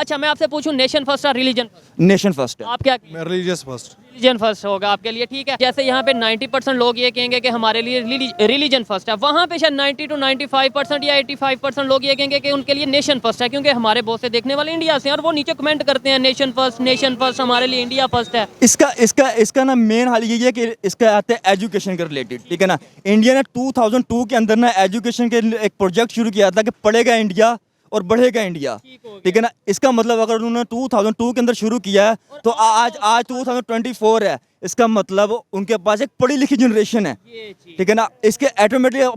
अच्छा मैं आपसे पूछूं, नेशन फर्स्ट और रिलीजन? नेशन फर्स्ट है। आप क्या? Religious first. रिलीजन फर्स्ट होगा आपके लिए, ठीक है। जैसे यहाँ पे 90% लोग ये कहेंगे कि हमारे लिए रिलीजन फर्स्ट है, वहाँ पे शायद 90 to 95% या 85% लोग ये कहेंगे कि उनके लिए नेशन फर्स्ट है, क्योंकि हमारे बहुत से देखने वाले इंडिया से हैं और वो नीचे कमेंट करते हैं नेशन फर्स्ट, हमारे लिए इंडिया फर्स्ट है। इसका ना मेन हाल यही है कि इसका आता है एजुकेशन के रिलेटेड, ठीक है ना। इंडिया ने 2002 के अंदर ना एजुकेशन के एक प्रोजेक्ट शुरू किया था कि पढ़ेगा इंडिया और बढ़ेगा इंडिया, ठीक है ना। इसका मतलब अगर उन्होंने 2002 के अंदर शुरू किया है तो आज 2024 है, इसका मतलब उनके पास एक पढ़ी लिखी जनरेशन है, ठीक है ना। इसके ऑटोमेटिकली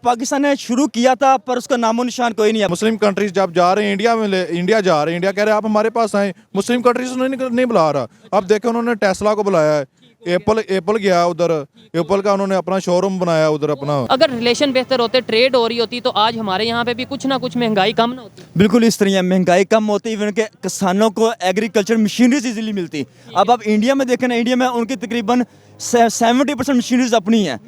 पाकिस्तान ने शुरू किया था पर उसका नामो निशान कोई नहीं है। मुस्लिम कंट्रीज जब जा रहे हैं इंडिया जा रहे हैं, इंडिया कह रहे हैं आप हमारे पास आए, मुस्लिम कंट्रीज नहीं बुला रहा। अब देखे उन्होंने टेस्ला को बुलाया है, एप्पल गया उधर, एप्पल का उन्होंने अपना शोरूम बनाया उधर अपना। अगर रिलेशन बेहतर होते, ट्रेड हो रही होती, तो आज हमारे यहाँ पे भी कुछ ना कुछ महंगाई कम ना होती। बिल्कुल इस तरह है, महंगाई कम होती, इवन के किसानों को एग्रीकल्चर मशीनरीज इजीली मिलती। अब आप इंडिया में देखें ना, इंडिया में उनकी तकरीबन 70% मशीनरीज अपनी हैं,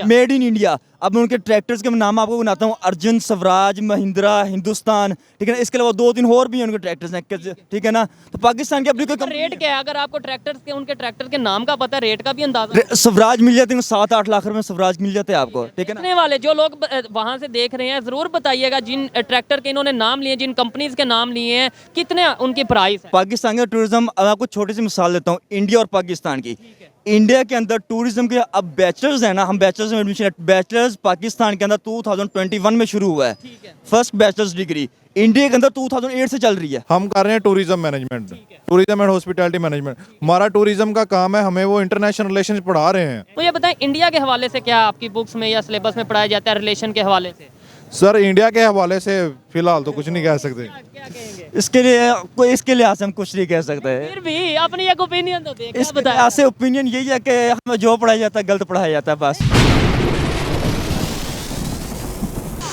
मेड इन इंडिया। अब उनके ट्रैक्टर्स के नाम आपको बनाता हूँ, अर्जुन, स्वराज, महिंद्रा, हिंदुस्तान, ठीक है ना। इसके अलावा 2-3 और भी हैं उनके ट्रैक्टर्स हैं, ठीक है ना। तो पाकिस्तान के अपनी कोई रेट क्या है? अगर आपको उनके ट्रैक्टर के नाम का पता है, रेट का भी अंदाजा? स्वराज मिल जाते हैं 7-8 लाख रुपए में, स्वराज मिल जाते हैं आपको, ठीक है ना। वाले जो लोग वहाँ से देख रहे हैं, जरूर बताइएगा जिन ट्रैक्टर के इन्होंने नाम लिए, जिन कंपनीज के नाम लिए हैं, कितने उनकी प्राइस है? पाकिस्तान का टूरिज्म, आपको छोटी सी मिसाल देता हूँ इंडिया और पाकिस्तान की। इंडिया के अंदर टूरिज्म के अब बैचलर्स है ना, हम बैचलर्स में एडमिशन, बैचलर्स पाकिस्तान के अंदर 2021 में शुरू हुआ है, फर्स्ट बैचलर्स डिग्री। इंडिया के अंदर 2008 से चल रही है। हम कर रहे हैं tourism management, tourism and hospitality management. हमारा टूरिज्म का काम है, हमें वो इंटरनेशनल रिलेशन पढ़ा रहे हैं। मुझे बताएं, इंडिया के हवाले से क्या आपकी बुक्स में या सिलेबस में पढ़ाया जाता है रिलेशन के हवाले से? सर इंडिया के हवाले से फिलहाल तो कुछ नहीं कह सकते। इसके लिए हम कुछ नहीं कह सकते। फिर भी अपनी एक ओपिनियन तो दें। इसके ऐसे ओपिनियन यही है कि हमें जो पढ़ाया जाता है गलत पढ़ाया जाता है बस।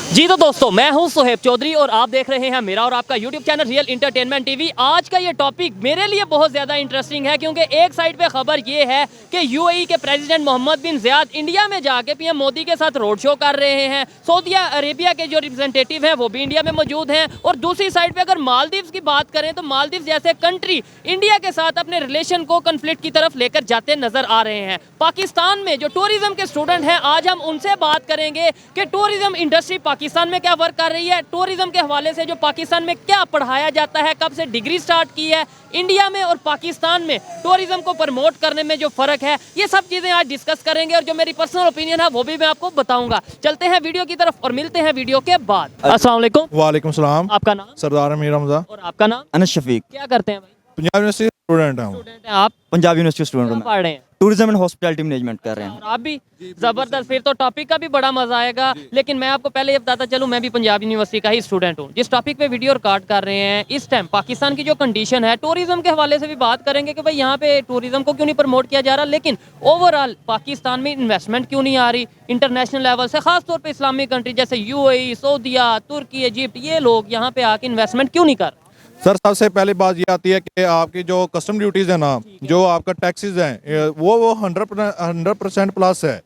जी तो दोस्तों, मैं हूं सुहेब चौधरी और आप देख रहे हैं मेरा और आपका YouTube channel real entertainment TV. आज का ये टॉपिक मेरे लिए बहुत ज़्यादा इंटरेस्टिंग है, क्योंकि एक साइड पे खबर ये है कि यूएई के प्रेसिडेंट मोहम्मद बिन ज़ायद इंडिया में जाके पीएम मोदी के साथ रोड शो कर रहे हैं। सऊदी अरेबिया के जो रिप्रेजेंटेटिव हैं वो भी इंडिया में मौजूद हैं। और दूसरी साइड पर अगर मालदीव्स की बात करें तो मालदीव्स जैसे कंट्री इंडिया के साथ अपने रिलेशन को कन्फ्लिक्ट की तरफ लेकर जाते नजर आ रहे हैं। पाकिस्तान में जो टूरिज्म के स्टूडेंट हैं, आज हम उनसे बात करेंगे कि टूरिज्म इंडस्ट्री पाकिस्तान में क्या वर्क कर रही है, टूरिज्म के हवाले से जो पाकिस्तान में क्या पढ़ाया जाता है, कब से डिग्री स्टार्ट की है, इंडिया में और पाकिस्तान में टूरिज्म को प्रमोट करने में जो फर्क है, ये सब चीजें आज डिस्कस करेंगे। और जो मेरी पर्सनल ओपिनियन है वो भी मैं आपको बताऊंगा। चलते हैं वीडियो की तरफ और मिलते हैं वीडियो के बाद। अस्सलाम वालेकुम। वालेकुम सलाम। आपका नाम? सरदार अमीर हमजा। और आपका नाम? अनस शफीक। क्या करते हैं भाई? पंजाब यूनिवर्सिटी स्टूडेंट हूँ। स्टूडेंट हैं आप? पंजाब यूनिवर्सिटी स्टूडेंट हूँ, पढ़ रहे हैं टूरिज्म एंड हॉस्पिटैलिटी मैनेजमेंट कर रहे हैं। और आप भी? जबरदस्त, फिर तो टॉपिक का भी बड़ा मजा आएगा। लेकिन मैं आपको पहले ये बताता चलूं, मैं भी पंजाब यूनिवर्सिटी का ही स्टूडेंट हूं। जिस टॉपिक पे वीडियो रिकॉर्ड कर रहे हैं इस टाइम, पाकिस्तान की जो कंडीशन है, टूरिज्म के हवाले से भी बात करेंगे कि भाई यहाँ पे टूरिज्म को क्यों नहीं प्रमोट किया जा रहा, लेकिन ओवरऑल पाकिस्तान में इन्वेस्टमेंट क्यों नहीं आ रही इंटरनेशनल लेवल से, खासतौर पर इस्लामिक कंट्री जैसे यूएई, सऊदीया, तुर्की, इजिप्ट, ये लोग यहाँ पे आके इन्वेस्टमेंट क्यों नहीं कर रहे? सर सबसे पहले बात ये आती है कि आपकी जो कस्टम ड्यूटीज़ है ना, जो आपका टैक्सेस हैं, वो 100% प्लस है।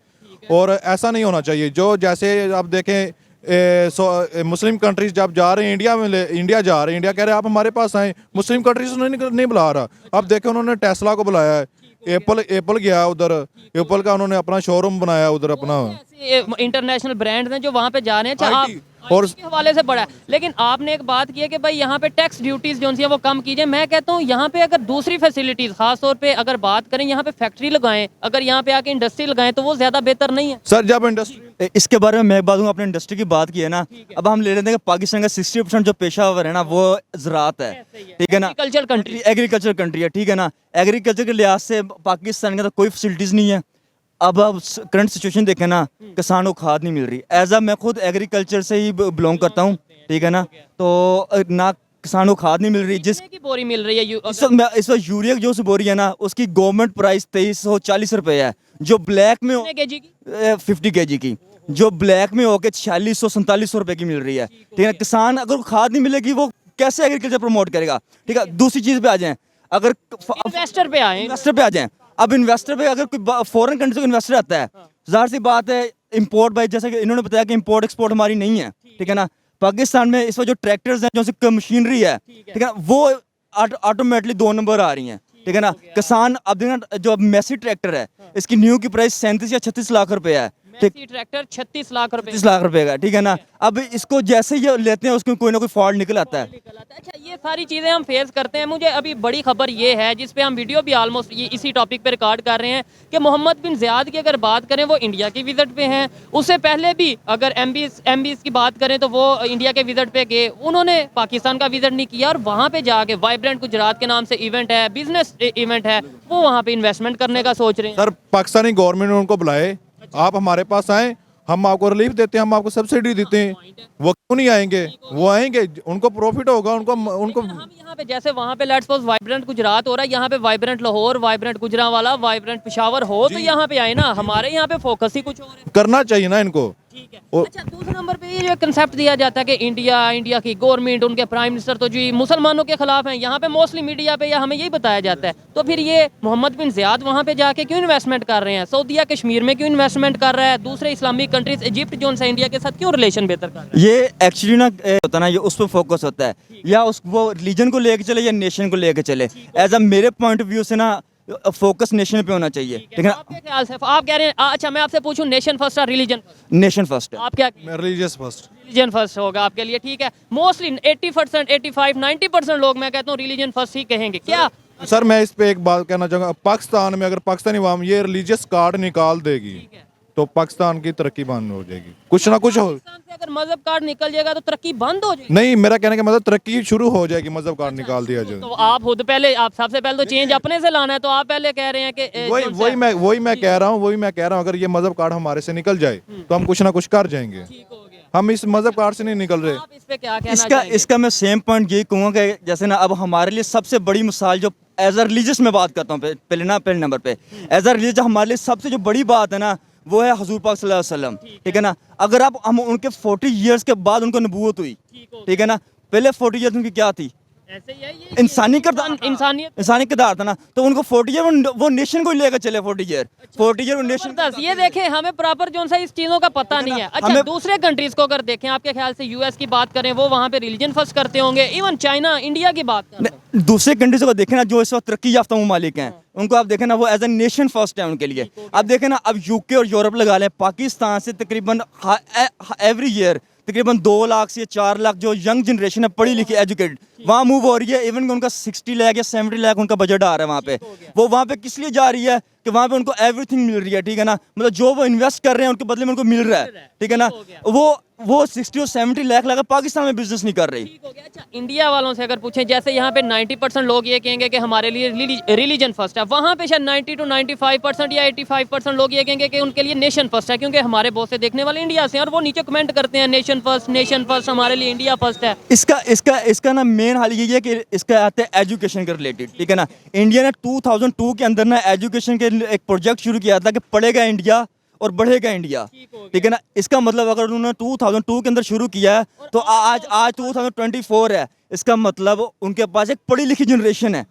और ऐसा नहीं होना चाहिए। जो जैसे आप देखें मुस्लिम कंट्रीज जब जा रहे हैं इंडिया जा रहे हैं, इंडिया कह रहे हैं आप हमारे पास आए, मुस्लिम कंट्रीज नहीं बुला रहा। अब देखे उन्होंने टेस्ला को बुलाया है, एप्पल गया उधर, एप्पल का उन्होंने अपना शोरूम बनाया उधर अपना। इंटरनेशनल ब्रांड हैं जो वहाँ पे जा रहे हैं और इसके हवाले से बड़ा है। लेकिन आपने एक बात की है कि भाई यहाँ पे टैक्स ड्यूटीज जो है वो कम कीजिए। मैं कहता हूँ यहाँ पे अगर दूसरी फैसिलिटीज, खासतौर पे अगर बात करें, यहाँ पे फैक्ट्री लगाएं, अगर यहाँ पे आके इंडस्ट्री लगाएं तो वो ज्यादा बेहतर नहीं है? सर जब इंडस्ट्री, इसके बारे में मैं बात दूंगा, अपने इंडस्ट्री की बात की है ना। अब हम ले लेते हैं कि पाकिस्तान का 60% जो पेशावर है ना वो ज़राअत है, ठीक है ना। एग्रीकल्चर कंट्री है, ठीक है ना। एग्रीकल्चर के लिहाज से पाकिस्तान के अंदर कोई फैसिलिटीज़ नहीं है। अब आप करंट सिचुएशन देखें ना, किसानों को खाद नहीं मिल रही। एज मैं खुद एग्रीकल्चर से ही बिलोंग करता हूँ, ठीक है ना। तो ना किसानों को खाद नहीं मिल रही, की बोरी मिल रही है इस वक्त यूरिया जो बोरी है ना उसकी गवर्नमेंट प्राइस 2340 रुपये है, जो ब्लैक में 50 kg की, जो ब्लैक में होकर 4647 रुपये की मिल रही है, ठीक है ना। किसान अगर खाद नहीं मिलेगी वो कैसे एग्रीकल्चर प्रमोट करेगा, ठीक है। दूसरी चीज़ पे आ जाए, अगर इन्वेस्टर पे आ जाए। अब इन्वेस्टर पे अगर कोई फॉरेन कंट्री से इन्वेस्टर आता है, जाहिर सी बात है, इंपोर्ट भाई जैसे कि इन्होंने बताया कि इंपोर्ट एक्सपोर्ट हमारी नहीं है, ठीक है ना। पाकिस्तान में इस वक्त जो ट्रैक्टर्स हैं, जो मशीनरी है, ठीक है ना, वो ऑटोमेटिकली 2 नंबर आ रही हैं, ठीक है ना। किसान अब देखना, जो मेसी ट्रैक्टर है, इसकी न्यू की प्राइस 37 या 36 लाख रुपए है, मेसी ट्रैक्टर 36 लाख रुपए 30 लाख रुपए का, ठीक है ना। अब इसको जैसे ही लेते हैं उसको कोई ना कोई फॉल्ट निकल आता है। अच्छा, ये सारी चीज़ें हम फेस करते हैं। मुझे अभी बड़ी खबर ये है, जिस पे हम वीडियो भी ऑलमोस्ट ये इसी टॉपिक पे रिकॉर्ड कर रहे हैं, कि मोहम्मद बिन ज़ियाद की अगर बात करें, वो इंडिया की विजिट पे हैं। उससे पहले भी अगर एमबीज की बात करें तो वो इंडिया के विजिट पे गए, उन्होंने पाकिस्तान का विजिट नहीं किया, और वहाँ पे जाके वाइब्रेंट गुजरात के नाम से इवेंट है, बिजनेस इवेंट है, वो वहाँ पे इन्वेस्टमेंट करने का सोच रहे हैं। सर पाकिस्तानी गवर्नमेंट ने उनको बुलाए, आप हमारे पास आए, हम आपको रिलीफ देते हैं, हम आपको सब्सिडी देते हैं। वो क्यों नहीं आएंगे? वो आएंगे, उनको प्रॉफिट होगा, उनको हम यहाँ पे जैसे वहाँ पे लेट्स सपोज वाइब्रेंट गुजरात हो रहा है, यहाँ पे vibrant Lahore, vibrant Gujranwala, vibrant Peshawar हो, तो यहाँ पे आए ना। हमारे यहाँ पे फोकस ही कुछ और है। करना चाहिए ना इनको। ठीक है। अच्छा, दूसरे नंबर पे ये कंसेप्ट दिया जाता है कि इंडिया की गवर्नमेंट, उनके प्राइम मिनिस्टर तो जी मुसलमानों के खिलाफ हैं। यहाँ पे मोस्टली मीडिया पे या हमें यही बताया जाता है। तो फिर ये मोहम्मद बिन ज़ियाद वहाँ पे जाके क्यों इन्वेस्टमेंट कर रहे हैं? सऊदीया कश्मीर में क्यों इन्वेस्टमेंट कर रहा है? दूसरे इस्लामिक कंट्रीज, इजिप्ट जो है, इंडिया के साथ क्यों रिलेशन बेहतर कर रहा है? ये एक्चुअली ना होता ना, ये उस पर फोकस होता है, या उस वो रिलीजन को लेके चले या नेशन को लेके चले। एज अ मेरे पॉइंट ऑफ व्यू से ना फोकस नेशन पे होना चाहिए, ठीक है। आपके ख्याल से आप कह रहे हैं, अच्छा मैं आपसे पूछूं, नेशन फर्स्ट या रिलीजन? नेशन फर्स्ट है। आप क्या? Religious first. रिलीजन फर्स्ट होगा आपके लिए, ठीक है। मोस्टली 80%, 85, 90% लोग, मैं कहता हूँ, रिलीजन फर्स्ट ही कहेंगे। क्या सर मैं इस पे एक बात कहना चाहूँगा, पाकिस्तान में अगर पाकिस्तानी अवाम ये रिलीजियस कार्ड निकाल देगी तो पाकिस्तान की तरक्की बंद हो जाएगी। कुछ ना कुछ हो, पाकिस्तान से अगर मजहब कार्ड निकल जाएगा तो तरक्की बंद हो जाएगी? नहीं, मेरा कहने का मतलब तरक्की शुरू हो जाएगी, मजहब कार्ड निकाल दिया जाए। तो आप खुद पहले, आप सबसे पहले तो चेंज अपने से लाना है, तो आप पहले कह रहे हैं कि वही मैं कह रहा हूँ, अगर ये मजहब कार्ड हमारे से निकल जाए तो हम कुछ ना कुछ कर जाएंगे। हम इस मजहब कार्ड से नहीं निकल रहे। आप इस पे क्या कहना चाहेंगे? इसका मैं सेम पॉइंट यही कहूँगा कि जैसे ना, अब हमारे लिए सबसे बड़ी मिसाल, जो एज अ रिलीजियस में बात करता हूँ, पहले नंबर पे एज अ रिलीजियस हमारे लिए सबसे जो बड़ी बात है ना, वो है हुजूर पाक सल्लल्लाहु अलैहि वसल्लम, ठीक है ना। अगर आप हम उनके 40 इयर्स के बाद उनको नबूवत हुई, ठीक है ना, पहले 40 इयर्स उनकी क्या थी? ऐसे ही है ये, इंसानी किरदार, इंसानी किरदार था ना। तो उनको 40 ईयर वो नेशन को लेकर चले, 40 ईयर वो नेशन। ये देखें, हमें प्रॉपर जो सा इस चीज़ों का पता नहीं है। अच्छा, दूसरे कंट्रीज को अगर देखें, आपके ख्याल से यूएस की बात करें, वो वहाँ पे रिलीजन फर्स्ट करते होंगे? इवन चाइना, इंडिया की बात करें, दूसरे कंट्रीज को देखें ना, जो इस वक्त तरक्की याफ्ता ममालिक हैं, उनको आप देखें ना, वो एज ए नेशन फर्स्ट है उनके लिए। आप देखें ना, अब यूके और यूरोप लगा लें, पाकिस्तान से तकरीबन एवरी ईयर तकरीबन 2 लाख से 4 लाख जो यंग जनरेशन है, पढ़ी लिखी एजुकेटेड, वहाँ मूव हो रही है। इवन उनका 60 लाख या 70 लाख उनका बजट आ रहा है वहाँ पे। वो वहाँ पे किस लिए जा रही है? कि वहाँ पे उनको एवरीथिंग मिल रही है, ठीक है ना। मतलब जो वो इन्वेस्ट कर रहे हैं उनके बदले में उनको मिल रहा है, ठीक है ना। वो 60 और 70 लाख लगा, पाकिस्तान में बिजनेस नहीं कर रही। अच्छा, इंडिया वालों से अगर पूछें, जैसे यहाँ पे 90% लोग ये कहेंगे कि हमारे लिए रिलीजन फर्स्ट है, वहाँ पे शायद 90 to 95% या 85% लोग ये कहेंगे कि उनके लिए नेशन फर्स्ट है, क्योंकि हमारे बहुत से देखने वाले इंडिया से हैं, और वो नीचे कमेंट करते हैं नेशन फर्स्ट, हमारे लिए इंडिया फर्स्ट है। इसका ना मेन हाल यही है कि इसका आता है एजुकेशन के रिलेटेड, ठीक है ना। इंडिया ने 2002 के अंदर ना एजुकेशन के एक प्रोजेक्ट शुरू किया था कि पढ़ेगा इंडिया और बढ़ेगा इंडिया, ठीक है ना। इसका मतलब अगर उन्होंने 2002 के अंदर शुरू किया है तो आज 2024 है, इसका मतलब उनके पास एक पढ़ी लिखी जनरेशन है,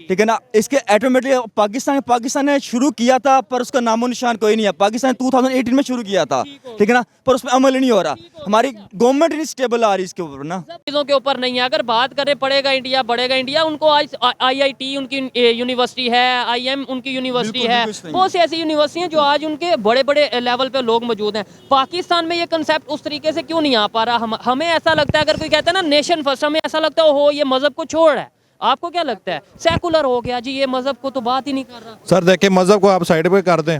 ठीक है ना। इसके ऑटोमेटिक पाकिस्तान ने शुरू किया था, पर उसका नामो निशान कोई नहीं है। पाकिस्तान ने 2018 में शुरू किया था, ठीक है ना, पर उसमें अमल नहीं हो रहा। हमारी गवर्नमेंट नहीं स्टेबल आ रही इसके ऊपर ना, चीज़ों के ऊपर नहीं है। अगर बात करें पढ़ेगा इंडिया, बढ़ेगा इंडिया, उनको आज IIT उनकी यूनिवर्सिटी है, IM उनकी यूनिवर्सिटी है, बहुत सी ऐसी यूनिवर्सिटी हैं जो आज उनके बड़े बड़े लेवल पे लोग मौजूद हैं। पाकिस्तान में ये कंसेप्ट उस तरीके से क्यों नहीं आ पा रहा? हमें ऐसा लगता है, अगर कोई कहता है ना नेशन फर्स्ट, हमें ऐसा लगता है हो ये मजहब को छोड़ है। आपको क्या लगता है? सेकुलर हो गया जी, ये मजहब को तो बात ही नहीं कर रहा। सर देखिए, मजहब को आप साइड पे कर दें,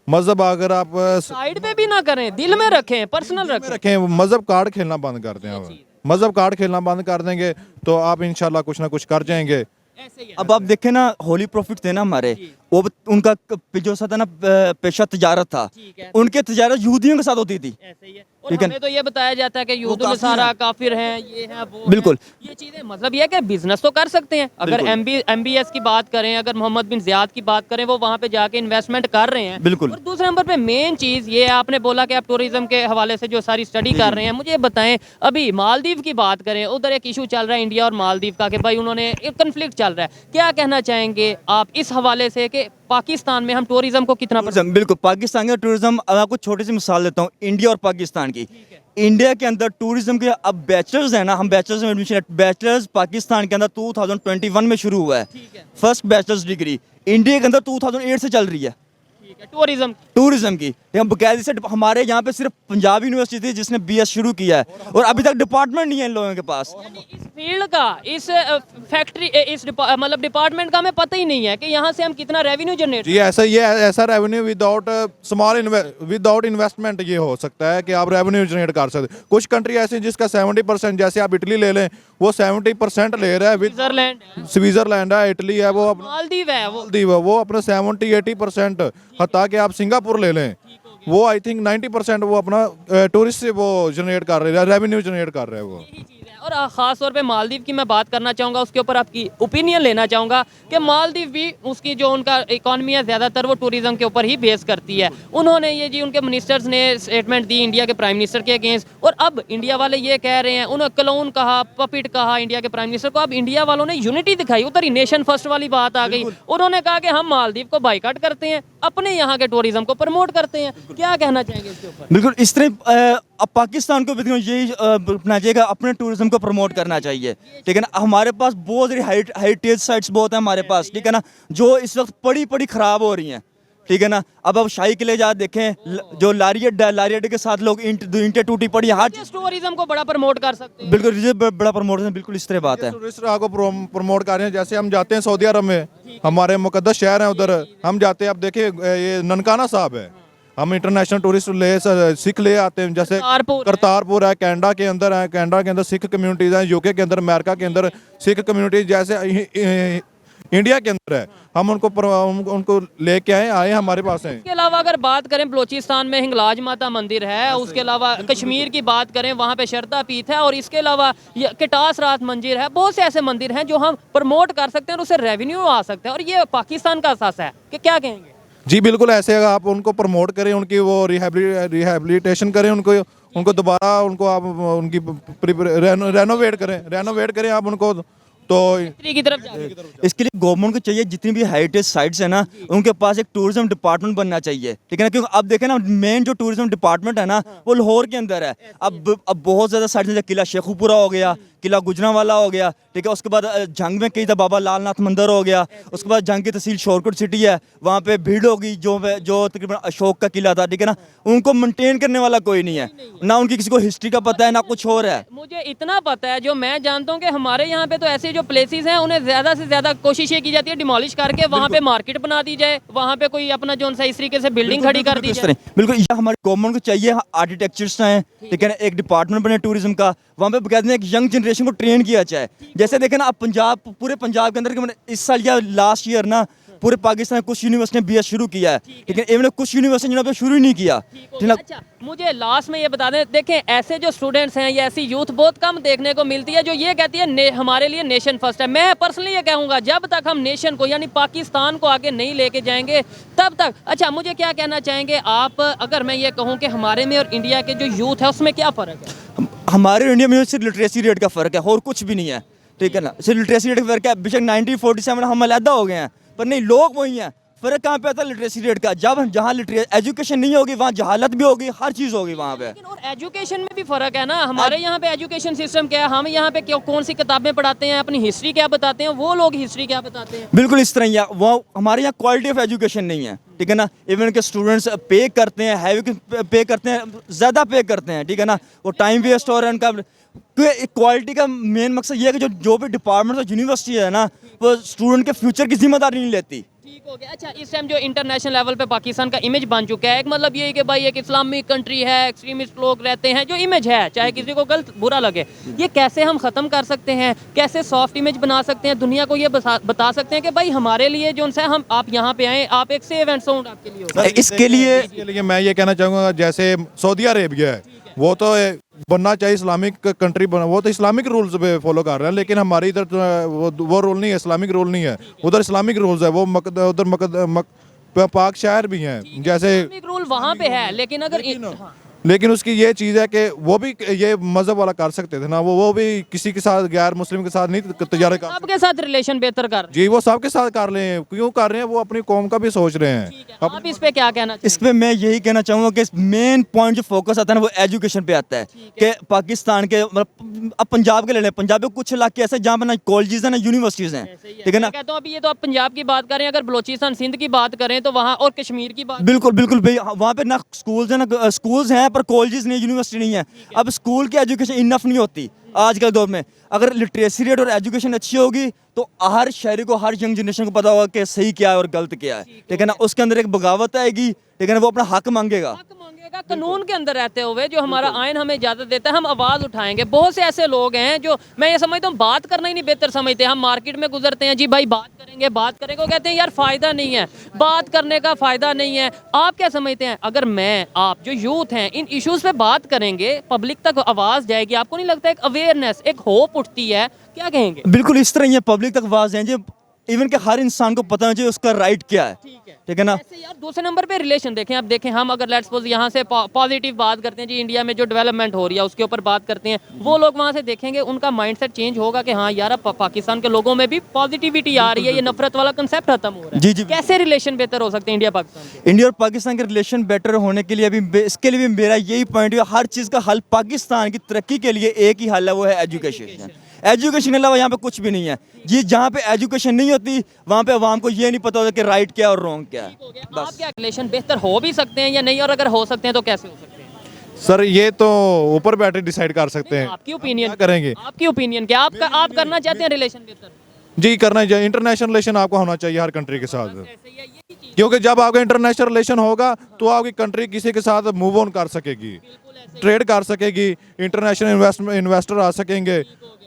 मजहब अगर आप साइड पे भी ना करें, दिल में रखें, पर्सनल रखें, मजहब कार्ड खेलना बंद कर दें। आप मजहब कार्ड खेलना बंद कर देंगे तो आप इंशाल्लाह कुछ ना कुछ कर जाएंगे। अब आप देखें ना, होली प्रॉफिट थे ना हमारे, वो उनका जो सा था ना पेशा तिजारत था, उनके तिजारत यहूदियों के साथ होती थी, और हमें तो ये बताया जाता है कि यहूदी में सारा काफिर हैं, ये है वो बिल्कुल है। ये चीजें मतलब ये है कि बिजनेस तो कर सकते हैं। अगर MBS की बात करें, अगर मोहम्मद बिन ज़ियाद की बात करें, वो वहाँ पे जाके इन्वेस्टमेंट कर रहे हैं, बिल्कुल। और दूसरे नंबर पे मेन चीज ये है, आपने बोला कि आप टूरिज्म के हवाले से जो सारी स्टडी कर रहे हैं, मुझे बताएं, अभी मालदीव की बात करें, उधर एक इशू चल रहा है इंडिया और मालदीव का, कि भाई उन्होंने एक कन्फ्लिक्ट चल रहा है, क्या कहना चाहेंगे आप इस हवाले से कि पाकिस्तान में हम टूरिज्म को कितना टूरिज्म बिल्कुल पाकिस्तान का टूरिज्म, अब आपको छोटी सी मिसाल देता हूँ इंडिया और पाकिस्तान की। इंडिया के अंदर टूरिज्म के अब बैचलर्स है ना, हम बैचलर्स में एडमिशन, बैचलर्स पाकिस्तान के अंदर 2021 में शुरू हुआ है। फर्स्ट बैचलर्स डिग्री इंडिया के अंदर 2008 से चल रही है टूरिज्म की। हम बकायदे से हमारे यहाँ पे सिर्फ पंजाब यूनिवर्सिटी थी जिसने बीएस शुरू किया है और अभी तक डिपार्टमेंट नहीं है इन लोगों के पास। इस फील्ड का, इस फैक्ट्री, इस मतलब डिपार्टमेंट का हमें पता ही नहीं है कि यहाँ से हम कितना रेवेन्यू जनरेट। जी ऐसा रेवेन्यू विदाउट विदाउट इन्वेस्टमेंट ये हो सकता है कि आप रेवेन्यू जनरेट कर सकते। कुछ कंट्री ऐसी जिसका 70%, जैसे आप इटली ले लें, वो 70% ले रहा है। स्विट्जरलैंड है, इटली है, वो मालदीव है, वो अपना 70-80%, हत्ता कि आप सिंगापुर ले लें, वो आई थिंक 90% वो अपना टूरिस्ट से वो जनरेट कर रहे हैं, रेवेन्यू जनरेट कर रहे हैं वो। और ख़ास तौर पे मालदीव की मैं बात करना चाहूँगा, उसके ऊपर आपकी ओपिनियन लेना चाहूँगा कि मालदीव भी, उसकी जो उनका इकॉनमी है ज़्यादातर वो टूरिज़्म के ऊपर ही बेस करती है। उन्होंने ये जी उनके मिनिस्टर्स ने स्टेटमेंट दी इंडिया के प्राइम मिनिस्टर के अगेंस्ट, और अब इंडिया वाले ये कह रहे हैं, उन्होंने क्लोन कहा, पपिट कहा इंडिया के प्राइम मिनिस्टर को। अब इंडिया वालों ने यूनिटी दिखाई, उधर ही नेशन फर्स्ट वाली बात आ गई। उन्होंने कहा कि हम मालदीव को बाइकाट करते हैं, अपने यहाँ के टूरिज़्म को प्रमोट करते हैं। क्या कहना चाहेंगे इसके ऊपर? बिल्कुल इस तरह अब पाकिस्तान को भी यही अपना चाहिए, अपने टूरिज्म को प्रमोट करना चाहिए, ठीक है ना। हमारे पास बहुत सारी हेरिटेज साइट्स बहुत हैं हमारे पास, ठीक है ना, जो इस वक्त पड़ी खराब हो रही हैं, ठीक है ना। अब आप शाही किले जा देखें, जो लारियड के साथ लोग ईंटें टूटी पड़ी, हर चीज टूरिज्म को बड़ा प्रमोट कर सकते हैं। बिल्कुल बड़ा प्रमोट, बिल्कुल इस तरह बात है। टूरिस्ट को प्रमोट कर रहे हैं। जैसे हम जाते हैं सऊदी अरब में, हमारे मुकद्दस शहर है उधर, हम जाते हैं, अब देखिए ये ननकाना साहब है, हम इंटरनेशनल टूरिस्ट सिख ले आते हैं। जैसे करतारपुर है, कनाडा के अंदर है, कनाडा के अंदर सिख कम्युनिटीज़ हैं, यूके के अंदर, अमेरिका के अंदर सिख कम्युनिटीज, जैसे इंडिया के अंदर है, हम उनको लेके आए हमारे पास हैं। इसके अलावा अगर बात करें, बलोचिस्तान में हिंगलाज माता मंदिर है, उसके अलावा कश्मीर की बात करें, वहाँ पे शरदा पीठ है, और इसके अलावा कटास रात मंदिर है। बहुत से ऐसे मंदिर हैं जो हम प्रमोट कर सकते हैं और उससे रेवेन्यू आ सकता है, और ये पाकिस्तान का असास है कि क्या कहेंगे? जी बिल्कुल, ऐसे अगर आप उनको प्रमोट करें, उनकी वो रिहेबिलिटेशन करें, उनको दोबारा उनको आप उनकी रेनोवेट करें आप उनको, तो की तरफ इसके लिए गवर्नमेंट को चाहिए जितनी भी हेरिटेज साइट्स है ना, उनके पास एक टूरिज्म डिपार्टमेंट बनना चाहिए, ठीक है ना। क्योंकि अब देखें ना, मेन जो टूरिज्म डिपार्टमेंट है ना वो लाहौर के अंदर है। अब बहुत ज़्यादा साइट्स हैं, किला शेखुपुरा हो गया, किला गुजरांवाला हो गया, ठीक है। उसके बाद जंग में कई था बाबा लालनाथ मंदिर हो गया, उसके बाद जंग की तहसील शोरकोट सिटी है, वहाँ पे भीड़ होगी, जो तकरीबन अशोक का किला था, ठीक है ना। उनको मेंटेन करने वाला कोई नहीं है, ना उनकी किसी को हिस्ट्री का पता है, ना कुछ और है। मुझे इतना पता है, जो मैं जानता हूँ कि हमारे यहाँ पे तो ऐसे जो प्लेसेस हैं उन्हें ज़्यादा से ज़्यादा कोशिश ये की जाती है डिमोलिश करके वहाँ पे मार्केट बना दी जाए, वहाँ पे कोई अपना जो इस तरीके से बिल्डिंग खड़ी कर दी जाए। बिल्कुल, ये हमारी गवर्नमेंट को चाहिए, आर्किटेक्चर्स हैं, ठीक है ना, एक डिपार्टमेंट बने टूरिज्म का, वहाँ पे बकायदा एक यंग जनरेशन को ट्रेन किया जाए। जैसे देखें ना, अब पूरे पंजाब के अंदर इस साल या लास्ट ईयर ना पूरे पाकिस्तान में कुछ यूनिवर्सिटी ने बीएस शुरू किया है, लेकिन इन्होंने कुछ यूनिवर्सिटी ने शुरू ही नहीं किया, ठीक है। अच्छा, मुझे लास्ट में ये बता दें, देखें ऐसे जो स्टूडेंट्स हैं या ऐसी यूथ बहुत कम देखने को मिलती है जो ये कहती है हमारे लिए नेशन फर्स्ट है। मैं पर्सनली ये कहूँगा, जब तक हम नेशन को यानी पाकिस्तान को आगे नहीं लेके जाएंगे तब तक। अच्छा, मुझे क्या कहना चाहेंगे आप, अगर मैं ये कहूँ कि हमारे में और इंडिया के जो यूथ है उसमें क्या फ़र्क है? हमारे इंडिया में सिर्फ लिटरेसी रेट का फ़र्क है और कुछ भी नहीं है, ठीक है ना। सिर्फ लिटरेसी रेट का फ़र्क है। बेशक 1947 हम अलहदा हो गए हैं, पर नहीं, लोग वही हैं। फ़र्क कहाँ पे आता है? लिटरेसी रेट का। जब जहाँ एजुकेशन नहीं होगी वहाँ जहालत भी होगी, हर चीज़ होगी वहाँ पे। लेकिन और एजुकेशन में भी फ़र्क है ना। हमारे यहाँ पे एजुकेशन सिस्टम क्या है, हम यहाँ पे कौन सी किताबें पढ़ाते हैं, अपनी हिस्ट्री क्या बताते हैं, वो लोग हिस्ट्री क्या बताते हैं। बिल्कुल इस तरह ही है। वो हमारे यहाँ क्वालिटी ऑफ एजुकेशन नहीं है, ठीक है ना। इवन के स्टूडेंट्स पे करते हैं, हैवी पे करते हैं, ज़्यादा पे करते हैं, ठीक है ना। वो टाइम वेस्ट हो रहा है उनका। क्वालिटी का मेन मकसद ये है कि जो भी डिपार्टमेंट और यूनिवर्सिटी है ना, वो स्टूडेंट के फ्यूचर की जिम्मेदारी नहीं लेती। ठीक हो गया। अच्छा, इस टाइम जो इंटरनेशनल लेवल पे पाकिस्तान का इमेज बन चुका है, एक मतलब ये है कि भाई एक इस्लामिक कंट्री है, एक्सट्रीमिस्ट लोग रहते हैं, जो इमेज है, चाहे किसी को गलत बुरा लगे, ये कैसे हम ख़त्म कर सकते हैं? कैसे सॉफ्ट इमेज बना सकते हैं? दुनिया को ये बता सकते हैं कि भाई हमारे लिए जो है, हम आप यहाँ पे आए, आप एक सेव एंड साउंड आपके लिए होगा। इसके लिए मैं ये कहना चाहूँगा, जैसे सऊदी अरेबिया है, वो तो बनना चाहिए इस्लामिक कंट्री बना, वो तो इस्लामिक रूल्स पे फॉलो कर रहे हैं, लेकिन हमारी इधर वो रूल नहीं है, इस्लामिक रूल नहीं है, उधर इस्लामिक रूल्स है। वो उधर पाक शहर भी हैं, जैसे रूल वहाँ पे है, लेकिन अगर लेकिन उसकी ये चीज़ है कि वो भी ये मज़हब वाला कर सकते थे ना, वो भी किसी के साथ गैर मुस्लिम के साथ नहीं तजारत कर। आपके साथ रिलेशन बेहतर कर जी वो सबके साथ कर रहे हैं, क्यों कर रहे हैं, वो अपनी कौम का भी सोच रहे हैं। ठीक है, आप इस पे क्या कहना इस पे मैं यही कहना चाहूँगा कि मेन पॉइंट जो फोकस आता है ना वो एजुकेशन पे आता है कि पाकिस्तान के मतलब अब पंजाब के ले लें, पंजाब में कुछ इलाके ऐसे जहाँ पे ना कॉलेजेस हैं ना यूनिवर्सिटीज़ हैं, ठीक है ना। मैं कहता हूँ अभी ये तो आप पंजाब की बात करें, अगर बलोचिस्तान सिंध की बात करें तो वहाँ, और कश्मीर की बात बिल्कुल बिल्कुल भाई, वहाँ पे ना स्कूल्स हैं ना स्कूल्स हैं पर कॉलेजेस नहीं, यूनिवर्सिटी नहीं है। अब स्कूल की एजुकेशन इनफ नहीं होती आज के दौर में। अगर लिटरेसी रेट और एजुकेशन अच्छी होगी तो हर शहरी को, हर यंग जनरेशन को पता होगा कि सही क्या है और गलत क्या है, ठीक है ना। उसके अंदर एक बगावत आएगी, ठीक है ना, वो अपना हक मांगेगा। कानून के अंदर रहते हुए जो हमारा आयन हमें इजाजत देता है हम आवाज उठाएंगे। बहुत से ऐसे लोग हैं जो मैं ये समझता हूँ बात करना ही नहीं बेहतर समझते। हम मार्केट में गुजरते हैं, जी भाई बात करेंगे बात करेंगे, वो कहते हैं यार फायदा नहीं है, बात करने का फायदा नहीं है। आप क्या समझते हैं, अगर मैं आप जो यूथ हैं इन इश्यूज पे बात करेंगे, पब्लिक तक आवाज जाएगी, आपको नहीं लगता एक अवेयरनेस, एक होप उठती है? क्या कहेंगे? बिल्कुल इस तरह ही है, पब्लिक तक आवाज है, इवन कि हर इंसान को पता होना चाहिए उसका राइट क्या है, ठीक है ना। ऐसे यार दूसरे नंबर पे रिलेशन देखें, आप देखें हम अगर लेट्स सपोज यहाँ से पॉजिटिव बात करते हैं जी, इंडिया में जो डेवलपमेंट हो रही है उसके ऊपर बात करते हैं, वो लोग वहाँ से देखेंगे उनका माइंडसेट चेंज होगा कि हाँ यार अब पाकिस्तान के लोगों में भी पॉजिटिविटी आ रही है, ये नफरत वाला कंसेप्ट खत्म हो रहा है। जी जी। कैसे रिलेशन बेहतर हो सकते हैं इंडिया पाकिस्तान के? इंडिया और पाकिस्तान के रिलेशन बेटर होने के लिए अभी इसके लिए भी मेरा यही पॉइंट है, हर चीज़ का हल पाकिस्तान की तरक्की के लिए एक ही हल है, वो है एजुकेशन। एजुकेशन के अलावा यहाँ पे कुछ भी नहीं है जी। जहाँ पे एजुकेशन नहीं होती वहाँ पे अवाम को ये नहीं पता होता कि राइट क्या और रॉन्ग क्या है। आप क्या रिलेशन बेहतर हो भी सकते हैं या नहीं, और अगर हो सकते हैं तो कैसे हो सकते हैं? सर ये तो ऊपर बैठे डिसाइड कर सकते हैं। आपकी ओपिनियन क्या करेंगे? आपकी ओपिनियन क्या, आप करना चाहते हैं रिलेशन बेहतर? जी करना चाहिए, इंटरनेशनल रिलेशन आपको होना चाहिए हर कंट्री के साथ, ऐसे ही है, यही चीज़ क्योंकि जब आपका इंटरनेशनल रिलेशन होगा तो आपकी कंट्री किसी के साथ मूव ऑन कर सकेगी, ट्रेड कर सकेगी, इंटरनेशनल इन्वेस्टर आ सकेंगे,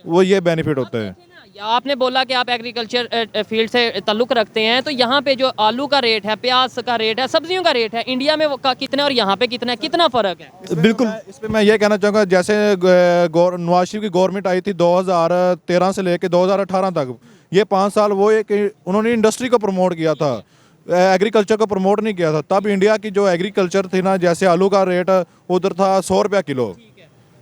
वो ये बेनिफिट होता है। या आपने बोला कि आप एग्रीकल्चर फील्ड से ताल्लुक़ रखते हैं, तो यहाँ पे जो आलू का रेट है, प्याज का रेट है, सब्जियों का रेट है, इंडिया में कितना और यहाँ पे कितना है, कितना फ़र्क है? बिल्कुल इस पे मैं ये कहना चाहूँगा, जैसे नवाज शरीफ की गवर्नमेंट आई थी 2013 से लेकर 2018 तक, ये 5 साल वो एक उन्होंने इंडस्ट्री को प्रमोट किया था, एग्रीकल्चर को प्रमोट नहीं किया था। तब इंडिया की जो एग्रीकल्चर थी ना, जैसे आलू का रेट उधर था 100 रुपया किलो,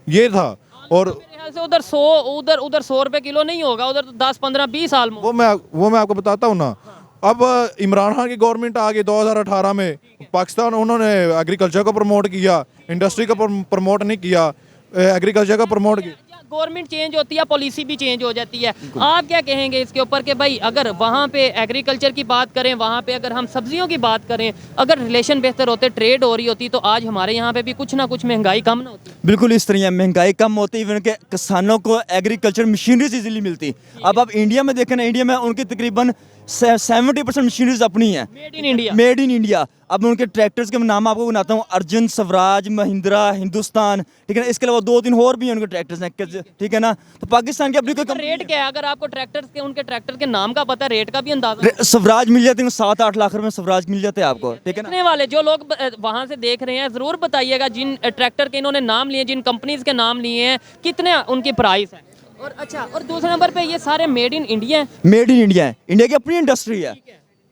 ये था। और मेरे ख्याल से उधर 100 रुपए किलो नहीं होगा, उधर तो 10 15 20 साल में। वो मैं आपको बताता हूँ ना। अब इमरान खान की गवर्नमेंट आ गई 2018 में, पाकिस्तान उन्होंने एग्रीकल्चर को प्रमोट किया, इंडस्ट्री को प्रमोट नहीं किया, एग्रीकल्चर को प्रमोट किया। गवर्नमेंट चेंज होती है, पॉलिसी भी चेंज हो जाती है। आप क्या कहेंगे इसके ऊपर कि भाई अगर वहाँ पे एग्रीकल्चर की बात करें, वहाँ पे अगर हम सब्जियों की बात करें, अगर रिलेशन बेहतर होते, ट्रेड हो रही होती, तो आज हमारे यहाँ पे भी कुछ ना कुछ महंगाई कम ना होती? बिल्कुल इस तरह है, महंगाई कम होती, इवन के किसानों को एग्रीकल्चर मशीनरीज इजीली मिलती। अब आप इंडिया में देखें ना, इंडिया में उनकी तकरीबन 70% मशीनरीज अपनी है, made in India. Made in India. अब उनके ट्रैक्टर्स के नाम आपको बनाता हूँ, अर्जुन, स्वराज, महिंद्रा, हिंदुस्तान, ठीक है ना। इसके अलावा 2-3 और भी हैं उनके ट्रैक्टर्स हैं, ठीक है ना। तो पाकिस्तान की अपनी कोई रेट क्या है, अगर आपको ट्रैक्टर्स के, उनके ट्रैक्टर के नाम का पता है, रेट का भी अंदाजा? स्वराज मिल जाते हैं 7-8 लाख रुपए में, स्वराज मिल जाते हैं आपको, ठीक है ना। देखने वाले जो लोग वहाँ से देख रहे हैं जरूर बताइएगा, जिन ट्रैक्टर के इन्होंने नाम लिए, जिन कंपनीज के नाम लिए हैं, कितने उनकी प्राइस है। और अच्छा, और दूसरे नंबर पे ये सारे मेड इन इंडिया हैं। मेड इन इंडिया है, इंडिया की अपनी इंडस्ट्री है,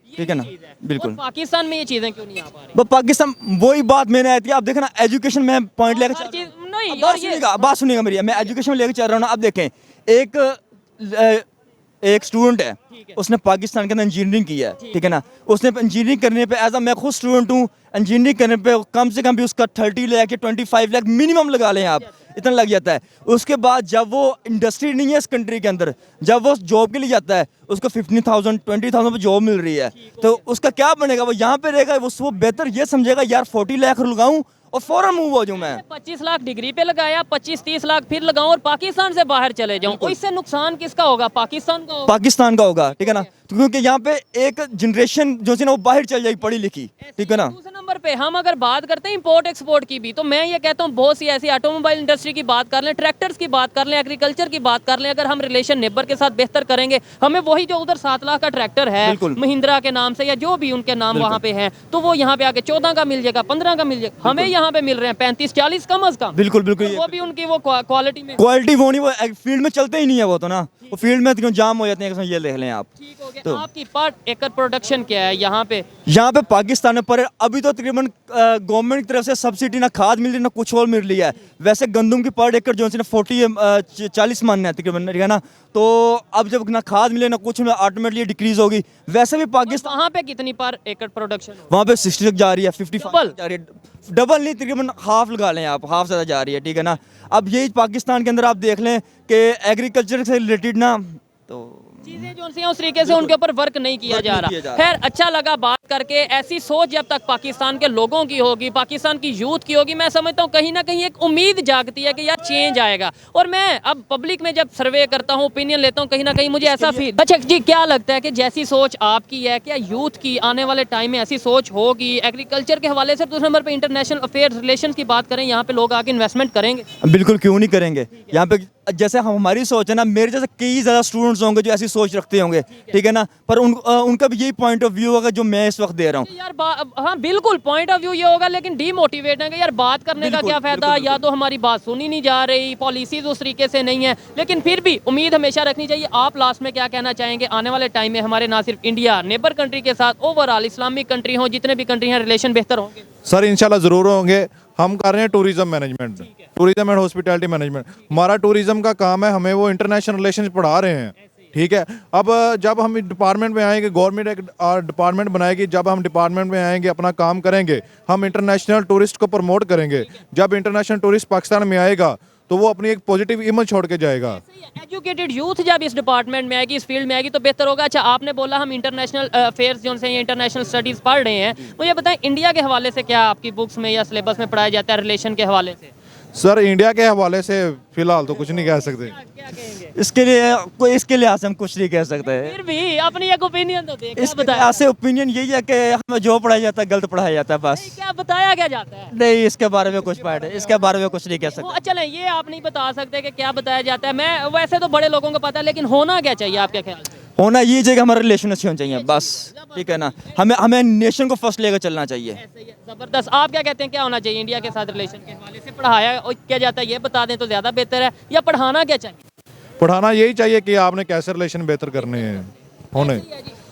ठीक है ना। बिल्कुल। और पाकिस्तान में ये चीजें क्यों नहीं आ पा रही? बस पाकिस्तान वही बात मैंने आई थी, आप देखें ना एजुकेशन में पॉइंट लेकर हर चीज नहीं, बात सुनिएगा, बात सुनिएगा मेरी, मैं एजुकेशन में लेकर चल रहा हूँ ना। अब देखें, एक स्टूडेंट है, उसने पाकिस्तान के अंदर इंजीनियरिंग की है, ठीक है ना। उसने इंजीनियरिंग करने पे एज मैं खुद स्टूडेंट हूँ, इंजीनियरिंग करने पे कम से कम भी उसका 30 लाख या 25 लाख मिनिमम लगा लें आप, इतना लग जाता है। उसके बाद जब वो इंडस्ट्री नहीं है इस कंट्री के अंदर, जब वो जॉब के लिए जाता है, उसको 15,000 20,000 पर जॉब मिल रही है, तो उसका क्या बनेगा? वो यहाँ पे रहेगा, वो बेहतर ये समझेगा यार 40 लाख लगाऊं और फौरन मूव हो जाऊं मैं। 25 लाख डिग्री पे लगाया, 25-30 लाख फिर लगाऊं और पाकिस्तान से बाहर चले जाऊं, तो इससे नुकसान किसका होगा? पाकिस्तान का होगा। पाकिस्तान का होगा, ठीक है ना। तो क्योंकि यहाँ पे एक जनरेशन जो थी ना वो बाहर चल जाएगी पढ़ी लिखी, ठीक है ना। दूसरे नंबर पे हम अगर बात करते हैं इंपोर्ट एक्सपोर्ट की भी, तो मैं ये कहता हूँ बहुत सी ऐसी ऑटोमोबाइल इंडस्ट्री की बात कर लें, ट्रैक्टर्स की बात कर लें, एग्रीकल्चर की बात कर लें, अगर हम रिलेशन नेबर के साथ बेहतर करेंगे, हमें वही जो उधर 7 लाख का ट्रैक्टर है महिंद्रा के नाम से या जो भी उनके नाम वहाँ पे हैं, तो वो यहाँ पे आके 14 का मिल जाएगा, 15 का मिल जाएगा। हमें यहाँ यहाँ पे मिल रहे हैं 35-40 कम अज कम। बिल्कुल बिल्कुल। वो भी उनकी वो क्वालिटी में क्वालिटी वो नहीं, वो फील्ड में चलते ही नहीं है वो तो ना, वो फील्ड में क्यों जाम हो जाते हैं, ये देख लें आप। ठीक हो गया। तो आपकी पर एकड़ प्रोडक्शन क्या है यहाँ पे? यहाँ पे पाकिस्तान में पर अभी तो तकरीबन गवर्नमेंट की तरफ से सब्सिडी ना खाद मिल रही ना कुछ और मिल रही है। वैसे गंदम की पर एकड़ जो है ना 40 मन है तकरीबन, ठीक है ना। तो अब जब ना खाद मिले ना कुछ, ऑटोमेटिकली डिक्रीज होगी। वैसे भी पाकिस्तान वहाँ पे कितनी पर एकड़ प्रोडक्शन? वहाँ पे 60 तक जा रही है, 55 डबल? जा रही है। डबल नहीं, तकरीबन हाफ लगा लें आप, हाफ ज़्यादा जा रही है, ठीक है ना। अब यही पाकिस्तान के अंदर आप देख लें कि एग्रीकल्चर से रिलेटेड ना तो चीजें जो हैं उस तरीके से उनके ऊपर वर्क नहीं किया जा रहा। खैर अच्छा लगा बात करके। ऐसी सोच जब तक पाकिस्तान के लोगों की होगी, पाकिस्तान की यूथ की होगी, मैं समझता हूँ कहीं ना कहीं एक उम्मीद जागती है कि यार चेंज आएगा। और मैं अब पब्लिक में जब सर्वे करता हूँ, ओपिनियन लेता हूँ, कहीं ना कहीं मुझे ऐसा फील। अच्छा जी, क्या लगता है कि जैसी सोच आपकी है, क्या यूथ की आने वाले टाइम में ऐसी सोच होगी? एग्रीकल्चर के हवाले से दूसरे नंबर पर इंटरनेशनल अफेयर रिलेशन की बात करें, यहाँ पे लोग आके इन्वेस्टमेंट करेंगे? बिल्कुल, क्यों नहीं करेंगे। यहाँ पे जैसे हमारी सोच है ना, मेरे जैसे कई ज़्यादा स्टूडेंट्स होंगे जो ऐसी सोच रखते होंगे, ठीक है ना। पर उनका भी यही पॉइंट ऑफ व्यू होगा जो मैं इस वक्त दे रहा हूँ। यार हाँ बिल्कुल, पॉइंट ऑफ व्यू ये होगा, लेकिन डीमोटिवेट है कि यार बात करने का क्या फायदा, या तो हमारी बात सुनी नहीं जा रही, पॉलिसीज उस तरीके से नहीं है। लेकिन फिर भी उम्मीद हमेशा रखनी चाहिए। आप लास्ट में क्या कहना चाहेंगे? आने वाले टाइम में हमारे ना सिर्फ इंडिया नेबर कंट्री के साथ, ओवरऑल इस्लामिक कंट्री हो, जितने भी कंट्री हैं, रिलेशन बेहतर होंगे? सर इंशाल्लाह ज़रूर होंगे। हम कर रहे हैं tourism management, tourism and hospitality management. हमारा टूरिज्म का काम है, हमें वो इंटरनेशनल रिलेशंस पढ़ा रहे हैं, ठीक है। अब जब हम डिपार्टमेंट में आएंगे, गवर्नमेंट एक डिपार्टमेंट बनाएगी, जब हम डिपार्टमेंट में आएंगे, अपना काम करेंगे, हम इंटरनेशनल टूरिस्ट को प्रमोट करेंगे। जब इंटरनेशनल टूरिस्ट पाकिस्तान में आएगा तो वो अपनी एक पॉजिटिव इमेज छोड़ के जाएगा। एजुकेटेड यूथ जब इस डिपार्टमेंट में आएगी, इस फील्ड में आएगी, तो बेहतर होगा। अच्छा, आपने बोला हम इंटरनेशनल अफेयर्स जो हैं, इंटरनेशनल स्टडीज़ पढ़ रहे हैं, मुझे बताएं इंडिया के हवाले से क्या आपकी बुक्स में या सिलेबस में पढ़ाया जाता है रिलेशन के हवाले से? सर इंडिया के हवाले से फिलहाल तो कुछ नहीं कह सकते। क्या कहेंगे? इसके लिए हम कुछ नहीं कह सकते। फिर भी अपनी एक ओपिनियन तो दें, क्या इसके बताया? से ओपिनियन यही है कि हमें जो पढ़ाया जाता है गलत पढ़ाया जाता है बस। क्या बताया क्या जाता है? नहीं, इसके बारे में कुछ पढ़े, इसके बारे में कुछ नहीं कह सकते। अच्छा नहीं, ये आप नहीं बता सकते कि क्या बताया जाता है। मैं वैसे तो बड़े लोगों को पता है, लेकिन होना क्या चाहिए आपके ख्याल से? होना ये चाहिए कि हमारे रिलेशन अच्छे होने चाहिए बस, ठीक है ना। हमें नेशन को फर्स्ट लेकर चलना चाहिए। जबरदस्त। आप क्या कहते हैं, क्या होना चाहिए इंडिया के साथ रिलेशन के हवाले से? पढ़ाया क्या जाता है ये बता दें तो ज़्यादा बेहतर है, या पढ़ाना क्या चाहिए? पढ़ाना यही चाहिए कि आपने कैसे रिलेशन बेहतर करने हैं होने।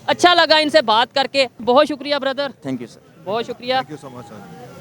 अच्छा लगा इनसे बात करके, बहुत शुक्रिया ब्रदर, थैंक यू सर। बहुत शुक्रिया। Thank you so much sir.